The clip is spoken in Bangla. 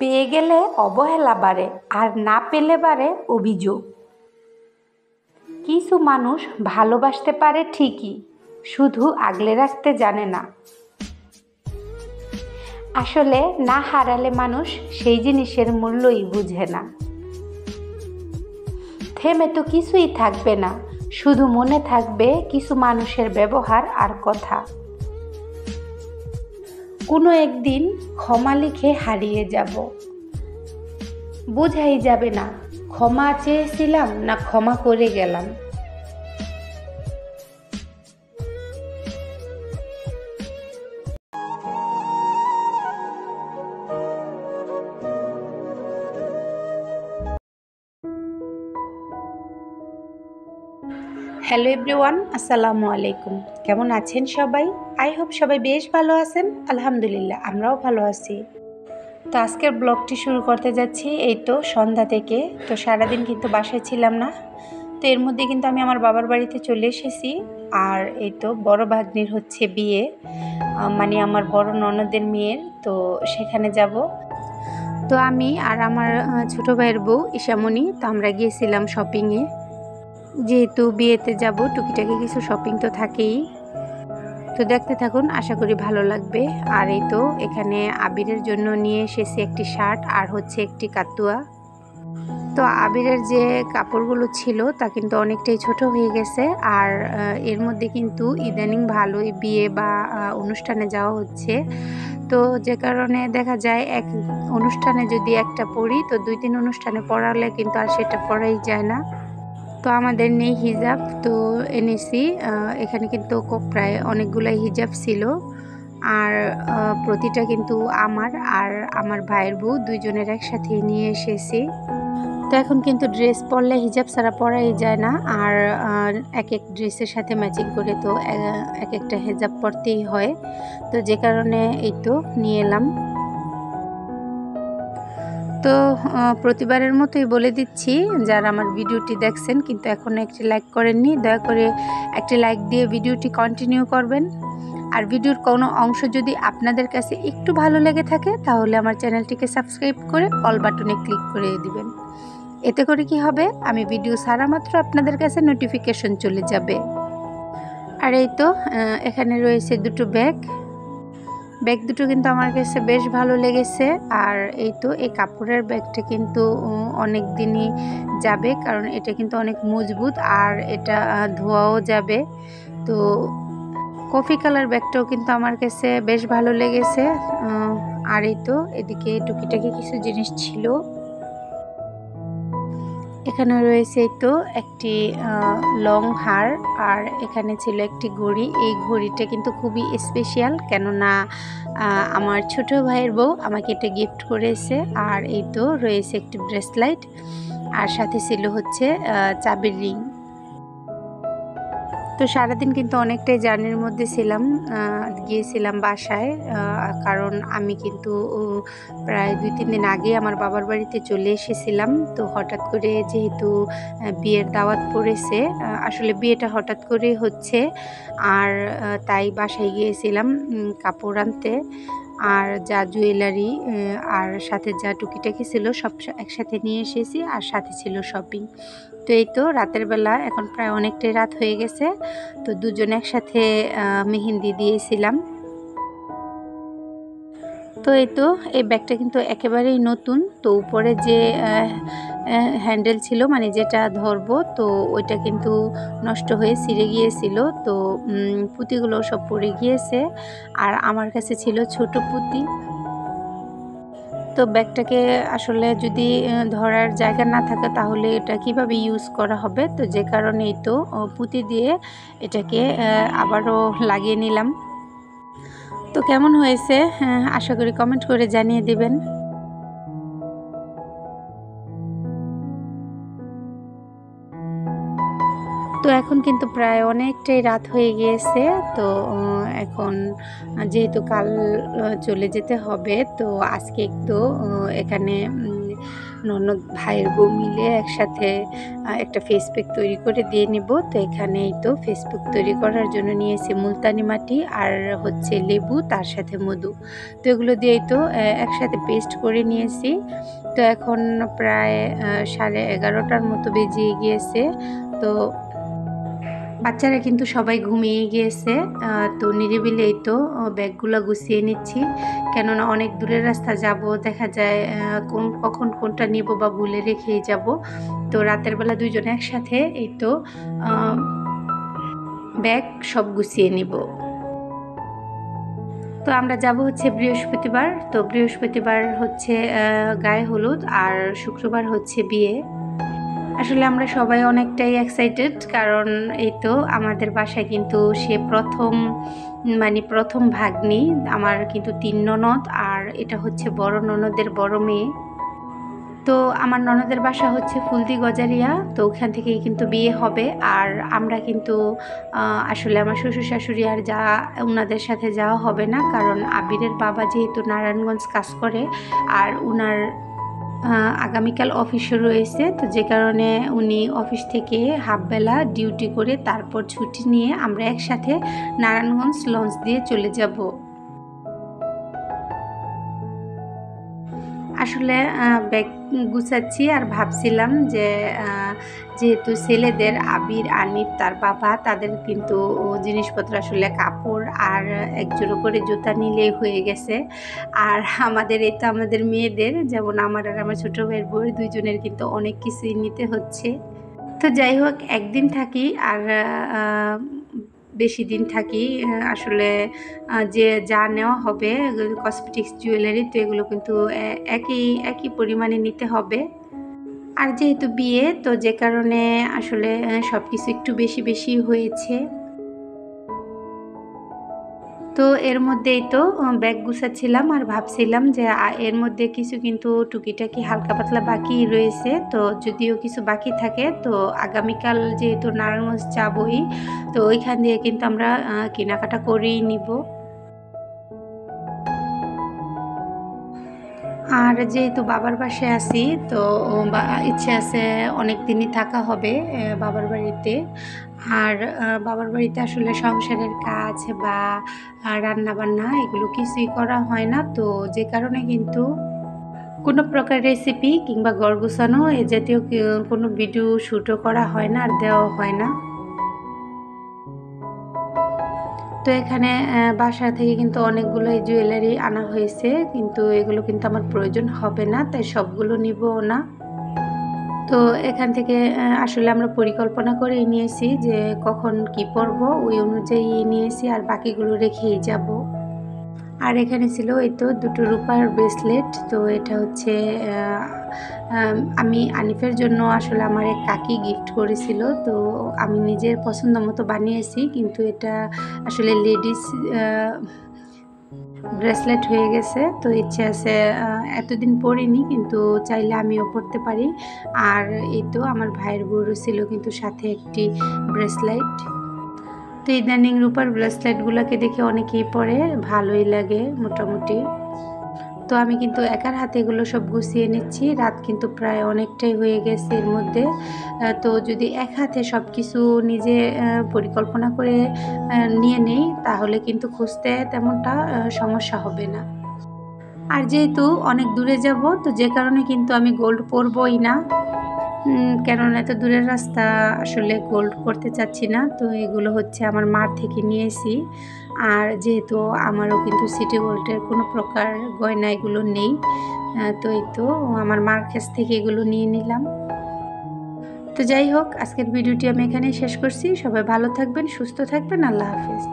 পেয়ে গেলে অবহেলা বাড়ে, আর না পেলে বাড়ে অভিযোগ। কিছু মানুষ ভালোবাসতে পারে ঠিকই, শুধু আগলে রাখতে জানে না। আসলে না হারালে মানুষ সেই জিনিসের মূল্যই বুঝে না। থেমে তো কিছুই থাকবে না, শুধু মনে থাকবে কিছু মানুষের ব্যবহার আর কথা। কোনো একদিন ক্ষমা লিখে হারিয়ে যাব, বোঝাই যাবে না ক্ষমা চেয়েছিলাম না ক্ষমা করে গেলাম। হ্যালো এভরিওয়ান, আসসালামু আলাইকুম। কেমন আছেন সবাই? আই হোপ সবাই বেশ ভালো আছেন। আলহামদুলিল্লাহ, আমরাও ভালো আছি। তো আজকের ব্লগটি শুরু করতে যাচ্ছি এই তো সন্ধ্যা থেকে। তো সারাদিন কিন্তু বাসায় ছিলাম না, তো এর মধ্যে কিন্তু আমি আমার বাবার বাড়িতে চলে এসেছি। আর এই তো বড় ভাগ্নির হচ্ছে বিয়ে, মানে আমার বড় ননদের মেয়ের, তো সেখানে যাব। তো আমি আর আমার ছোট ভাইয়ের বউ ঈশামণি, তো আমরা গিয়েছিলাম শপিংয়ে। যেহেতু বিয়েতে যাব, টুকিটাকি কিছু শপিং তো থাকেই। তো দেখতে থাকুন, আশা করি ভালো লাগবে। আর এই তো এখানে আবিরের জন্য নিয়ে এসেছি একটি শার্ট আর হচ্ছে একটি কাতুয়া। তো আবিরের যে কাপড়গুলো ছিল তা কিন্তু অনেকটাই ছোট হয়ে গেছে। আর এর মধ্যে কিন্তু ইদানিং ভালোই বিয়ে বা অনুষ্ঠানে যাওয়া হচ্ছে। তো যে কারণে দেখা যায় এক অনুষ্ঠানে যদি একটা পরি, তো 2-3 অনুষ্ঠানে পরালে কিন্তু আর সেটা পরাই যায় না। তো আমাদের নেই হিজাব, তো এনেছি। এখানে কিন্তু প্রায় অনেকগুলাই হিজাব ছিল। আর প্রতিটা কিন্তু আমার আর আমার ভাইয়ের বউ দুইজনের একসাথে নিয়ে এসেছি। তো এখন কিন্তু ড্রেস পরলে হিজাব ছাড়া পরাই যায় না। আর এক এক ড্রেসের সাথে ম্যাচিং করে তো এক একটা হিজাব পরতেই হয়। তো যে কারণে এই তো নিয়ে এলাম। তো প্রতিবারের মতোই বলে দিচ্ছি, যারা আমার ভিডিওটি দেখছেন কিন্তু এখনও একটি লাইক করেননি, দয়া করে একটি লাইক দিয়ে ভিডিওটি কন্টিনিউ করবেন। আর ভিডিওর কোনো অংশ যদি আপনাদের কাছে একটু ভালো লেগে থাকে, তাহলে আমার চ্যানেলটিকে সাবস্ক্রাইব করে অল বাটনে ক্লিক করে দিবেন। এতে করে কি হবে, আমি ভিডিও ছাড়া মাত্র আপনাদের কাছে নোটিফিকেশন চলে যাবে। আর এই তো এখানে রয়েছে দুটো ব্যাগ দুটো কিন্তু আমার কাছে বেশ ভালো লেগেছে। আর এই তো এই কাপড়ের ব্যাগটা কিন্তু অনেক দিনই যাবে, কারণ এটা কিন্তু অনেক মজবুত আর এটা ধোয়াও যাবে। তো কফি কালার ব্যাগটাও কিন্তু আমার কাছে বেশ ভালো লেগেছে। আর এই তো এদিকে টুকিটাকি কিছু জিনিস ছিল। এখানে রয়েছে তো একটি লং হার, আর এখানে ছিল একটি ঘড়ি। এই ঘড়িটা কিন্তু খুবই স্পেশাল, কেননা আমার ছোট ভাইয়ের বউ আমাকে এটা গিফট করেছে। আর এই তো রয়েছে একটি ব্রেসলাইট, আর সাথে ছিল হচ্ছে চাবির রিং। তো সারাদিন কিন্তু অনেকটাই জার্নির মধ্যে ছিলাম। গিয়েছিলাম বাসায়, কারণ আমি কিন্তু প্রায় 2-3 দিন আগে আমার বাবার বাড়িতে চলে এসেছিলাম। তো হঠাৎ করে যেহেতু বিয়ের দাওয়াত পড়েছে, আসলে বিয়েটা হঠাৎ করে হচ্ছে, আর তাই বাসায় গিয়েছিলাম কাপড় আনতে। আর যা জুয়েলারি আর সাথে যা টুকিটাকি ছিল সব একসাথে নিয়ে এসেছি, আর সাথে ছিল শপিং। তো এই তো রাতের বেলা, এখন প্রায় অনেকটাই রাত হয়ে গেছে, তো দুজন একসাথে মেহেন্দি দিয়েছিলাম। তো এই তো এই ব্যাগটা কিন্তু একেবারেই নতুন। তো উপরে যে হ্যান্ডেল ছিল, মানে যেটা ধরবো, তো ওইটা কিন্তু নষ্ট হয়ে ছিঁড়ে গিয়েছিল। তো পুঁতিগুলো সব পড়ে গিয়েছে, আর আমার কাছে ছিল ছোট পুঁতি। তো ব্যাগটাকে আসলে যদি ধরার জায়গা না থাকে, তাহলে এটা কিভাবে ইউজ করা হবে। তো যে কারণেই তো পুঁতি দিয়ে এটাকে আবারও লাগিয়ে নিলাম। তো কেমন হয়েছে আশা করি কমেন্ট করে জানিয়ে দিবেন। তো এখন কিন্তু প্রায় অনেকটাই রাত হয়ে গিয়েছে। তো এখন যেহেতু কাল চলে যেতে হবে, তো আজকে একটু এখানে ননদ ভাইয়ের বউ মিলে একসাথে একটা ফেস প্যাক তৈরি করে দিয়ে নিব। তো এখানে এই তো ফেস প্যাক তৈরি করার জন্য নিয়েছি মুলতানি মাটি আর হচ্ছে লেবু, তার সাথে মধু। তো এগুলো দিয়েই তো একসাথে পেস্ট করে নিয়েছি। তো এখন প্রায় 11:30টার মতো বেজে গিয়েছে। তো বাচ্চারা কিন্তু সবাই ঘুমিয়ে গিয়েছে। তো নিরিবিলি এই তো ব্যাগগুলো গুছিয়ে নিচ্ছি, কেননা অনেক দূরের রাস্তা যাব, দেখা যায় কখন কোনটা নিব বা ভুলে রেখেই যাব। তো রাতের বেলা দুইজনে একসাথে এই তো ব্যাগ সব গুছিয়ে নিব। তো আমরা যাব হচ্ছে বৃহস্পতিবার। তো বৃহস্পতিবার হচ্ছে গায়ে হলুদ আর শুক্রবার হচ্ছে বিয়ে। আসলে আমরা সবাই অনেকটাই এক্সাইটেড, কারণ এই তো আমাদের বাসায় কিন্তু সে প্রথম ভাগ্নি। আমার কিন্তু 3 ননদ, আর এটা হচ্ছে বড় ননদের বড় মেয়ে। তো আমার ননদের বাসা হচ্ছে ফুলদি গজারিয়া, তো ওখান থেকেই কিন্তু বিয়ে হবে। আর আমরা কিন্তু আসলে আমার শ্বশুর শাশুড়ি আর ওনাদের সাথে যাওয়া হবে না, কারণ আবিরের বাবা যেহেতু নারায়ণগঞ্জ কাজ করে আর উনার আগামীকাল অফিসও রয়েছে। তো যে কারণে উনি অফিস থেকে হাফবেলা ডিউটি করে তারপর ছুটি নিয়ে আমরা একসাথে নারায়ণগঞ্জ লঞ্চ দিয়ে চলে যাব। আসলে ব্যাগ গুছাচ্ছি আর ভাবছিলাম যে যেহেতু ছেলেদের আবির, আনিফ, তার বাবা, তাদের কিন্তু জিনিসপত্র আসলে কাপড় আর একজোড়ো করে জুতা নিলেই হয়ে গেছে। আর আমাদের মেয়েদের, যেমন আমার আর আমার ছোটো ভাইয়ের বউয়ের দুইজনের কিন্তু অনেক কিছুই নিতে হচ্ছে। তো যাই হোক, একদিন থাকি আর বেশি দিন থাকি, আসলে যে যা নেওয়া হবে কসমেটিক্স, জুয়েলারি, তো এগুলো কিন্তু একই পরিমাণে নিতে হবে। আর যেহেতু বিয়ে, তো যে কারণে আসলে সব কিছু একটু বেশি হয়েছে। তো এর মধ্যেই তো ব্যাগ গুছাচ্ছিলাম আর ভাবছিলাম যে এর মধ্যে কিছু কিন্তু টুকিটাকি হালকা পাতলা বাকি রয়েছে। তো যদিও কিছু বাকি থাকে, তো আগামীকাল যেহেতু নারায়ণগঞ্জ যাবই, তো ওইখান দিয়ে কিন্তু আমরা কেনাকাটা করেই নিব। আর যেহেতু বাবার বাসায় আছি, তো ইচ্ছে আছে অনেক দিনই থাকা হবে বাবার বাড়িতে। আর বাবার বাড়িতে আসলে সংসারের কাজ বা রান্নাবান্না এগুলো কিছুই করা হয় না। তো যে কারণে কিন্তু কোনো প্রকার রেসিপি কিংবা ঘর গোছানো এ জাতীয় কোনো ভিডিও শ্যুটও করা হয় না আর দেওয়া হয় না। তো এখানে বাসা থেকে কিন্তু অনেকগুলোই জুয়েলারি আনা হয়েছে, কিন্তু এগুলো কিন্তু আমার প্রয়োজন হবে না, তাই সবগুলো নিবও না। তো এখান থেকে আসলে আমরা পরিকল্পনা করেই নিয়েছি যে কখন কি পরব, ওই অনুযায়ী নিয়েছি আর বাকিগুলো রেখেই যাব। আর এখানে ছিল এই তো দুটো রূপার ব্রেসলেট। তো এটা হচ্ছে আমি আনিফের জন্য আসলে আমার এক কাকি গিফট করেছিল। তো আমি নিজের পছন্দ মতো বানিয়েছি, কিন্তু এটা আসলে লেডিস ব্রেসলেট হয়ে গেছে। তো ইচ্ছে আছে, এতদিন পরিনি, কিন্তু চাইলে আমিও পরতে পারি। আর এই তো আমার ভাইয়ের বউরও ছিল কিন্তু সাথে একটি ব্রেসলেট। তো ইদানিং রূপার ব্রেসলেটগুলোকে দেখে অনেকেই পরে, ভালোই লাগে মোটামুটি। তো আমি কিন্তু একার হাতে এগুলো সব গুছিয়ে নিচ্ছি। রাত কিন্তু প্রায় অনেকটাই হয়ে গেছে এর মধ্যে। তো যদি এক হাতে সব কিছু নিজে পরিকল্পনা করে নিয়ে নেই, তাহলে কিন্তু খুঁজতে তেমনটা সমস্যা হবে না। আর যেহেতু অনেক দূরে যাব, তো যে কারণে কিন্তু আমি গোল্ড পরবই না, কেননা এত দূরের রাস্তা আসলে গোল্ড পরতে চাচ্ছি না। তো এগুলো হচ্ছে আমার মার থেকে নিয়েছি। আর যেহেতু আমারও কিন্তু সিটি গোল্ডের কোনো প্রকার গয়না এগুলো নেই, তো এই তো আমার মার কাছ থেকে এগুলো নিয়ে নিলাম। তো যাই হোক, আজকের ভিডিওটি আমি এখানেই শেষ করছি। সবাই ভালো থাকবেন, সুস্থ থাকবেন। আল্লাহ হাফেজ।